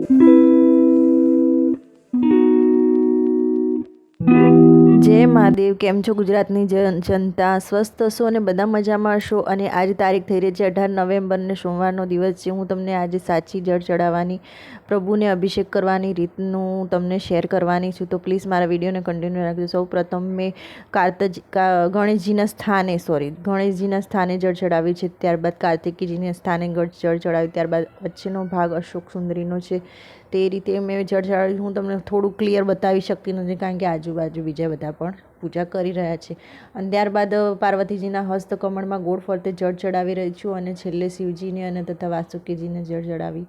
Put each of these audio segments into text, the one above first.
જય મહાદેવ। કેમ છો ગુજરાતની જનતા? સ્વસ્થ હશો અને બધા મજામાં હશો। અને આજે તારીખ થઈ રહી છે 18 નવેમ્બરને સોમવારનો દિવસ છે। હું તમને આજે સાચી જળ ચડાવવાની, પ્રભુને અભિષેક કરવાની રીતનું તમને શેર કરવાની છું, તો પ્લીઝ મારા વિડીયોને કન્ટિન્યુ રાખજો। સૌ પ્રથમ મેં ગણેશજીના સ્થાને જળ ચડાવી છે, ત્યારબાદ કાર્તિકીજીના સ્થાને જળ ચડાવી, ત્યારબાદ વચ્ચેનો ભાગ અશોક સુંદરીનો છે, તે રીતે મેં જળ ચડાવી। હું તમને થોડું ક્લિયર બતાવી શકતી નથી કારણ કે આજુબાજુ બીજા બધા પણ પૂજા કરી રહ્યા છે। અને ત્યારબાદ પાર્વતીજીના હસ્તકમળમાં ગોળ ફરતે જળ ચડાવી રહી છું અને છેલ્લે શિવજીને અને તથા વાસુકીજીને જળ ચડાવી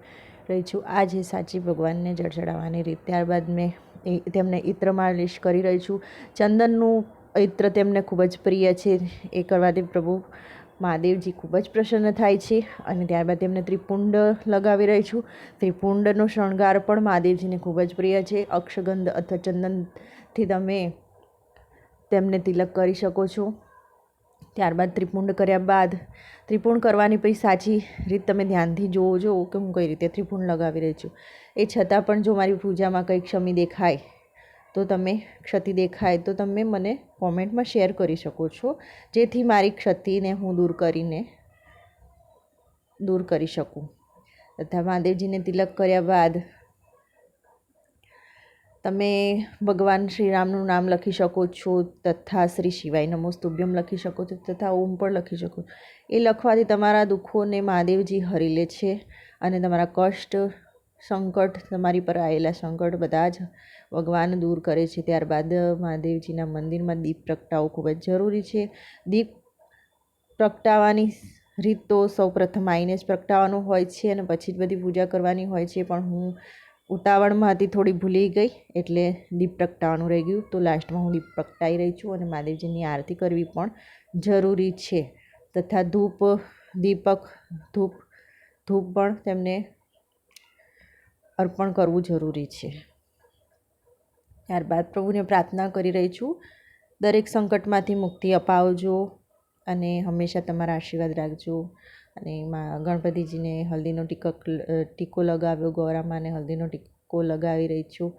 રહી છું। આ જે સાચી ભગવાનને જળ ચડાવવાની રીત। ત્યારબાદ મેં તેમને ઇત્ર માલિશ કરી રહી છું। ચંદનનું ઇત્ર તેમને ખૂબ જ પ્રિય છે, એ કરવાથી પ્રભુ મહાદેવજી ખૂબ જ પ્રસન્ન થાય છે। અને ત્યારબાદ તેમને ત્રિપુંડ લગાવી રહી છું। ત્રિપુંડનો શણગાર પણ મહાદેવજીને ખૂબ જ પ્રિય છે। અક્ષગંધ અથવા ચંદનથી તમે તેમને તિલક કરી શકો છો। ત્યારબાદ ત્રિપુંડ કર્યા બાદ, ત્રિપુંડ કરવાની પછી સાચી રીત તમે ધ્યાનથી જોવો કે હું કઈ રીતે ત્રિપુંડ લગાવી રહી છું। એ છતાં પણ જો મારી પૂજામાં કંઈ ક્ષતિ દેખાય તો તમે મને કોમેન્ટમાં શેર કરી શકો છો, જેથી મારી ક્ષતિને હું દૂર કરી શકું। તથા મહાદેવજીને તિલક કર્યા બાદ તમે ભગવાન શ્રી રામનું નામ લખી શકો છો, તથા શ્રી શિવાય નમોસ્તુભ્યમ લખી શકો છો, તથા ઓમ પણ લખી શકો છો। એ લખવાથી તમારા દુઃખોને મહાદેવજી હરી લે છે અને તમારા કષ્ટ, સંકટ, તમારી પર આવેલા સંકટ બધા જ ભગવાન દૂર કરે છે। ત્યારબાદ મહાદેવજીના મંદિરમાં દીપ પ્રગટાવવું ખૂબ જ જરૂરી છે। દીપ પ્રગટાવવાની રીત તો સૌ પ્રથમ આવીને જ પ્રગટાવવાનું હોય છે અને પછી જ બધી પૂજા કરવાની હોય છે, પણ હું ઉતાવળમાં હતી, થોડી ભૂલી ગઈ એટલે દીપ પ્રગટાવવાનું રહી ગયું, તો લાસ્ટમાં હું દીપ પ્રગટાવી રહી છું। અને મહાદેવજીની આરતી કરવી પણ જરૂરી છે, તથા ધૂપ પણ તેમને અર્પણ કરવું જરૂરી છે। ત્યારબાદ પ્રભુને પ્રાર્થના કરી રહી છું, દરેક સંકટમાંથી મુક્તિ અપાવજો અને હંમેશા તમારા આશીર્વાદ રાખજો। અને ગણપતિજીને હલ્દીનો ટીકો લગાવ્યો, ગૌરામાને હલ્દીનો ટીકો લગાવી રહી છું,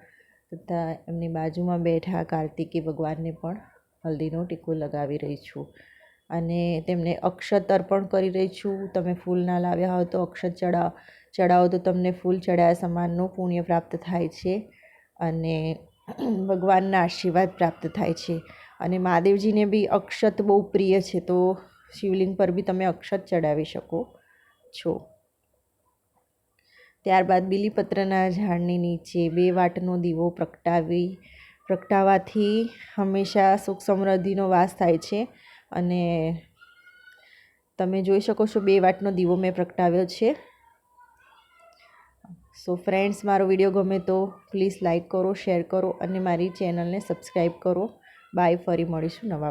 તથા એમની બાજુમાં બેઠા કાર્તિકી ભગવાનને પણ હલ્દીનો ટીકો લગાવી રહી છું અને તેમને અક્ષત અર્પણ કરી રહી છું। તમે ફૂલ ના લાવ્યા હોય તો અક્ષત ચડાવો તો તમને ફૂલ ચડાયા સમાનનું પુણ્ય પ્રાપ્ત થાય છે અને ભગવાનના આશીર્વાદ પ્રાપ્ત થાય છે। અને મહાદેવજીને બી અક્ષત બહુ પ્રિય છે, તો શિવલિંગ પર બી તમે અક્ષત ચડાવી શકો છો। ત્યારબાદ બીલીપત્રના ઝાડની નીચે 2 વાટનો દીવો પ્રગટાવવાથી હંમેશા સુખ સમૃદ્ધિનો વાસ થાય છે। અને તમે જોઈ શકો છો 2 વાટનો દીવો મેં પ્રગટાવ્યો છે। સો ફ્રેન્ડ્સ, મારો વિડીયો ગમે તો પ્લીઝ લાઇક કરો, શેર કરો અને મારી ચેનલને સબસ્ક્રાઈબ કરો। બાય, ફરી મળીશું નવા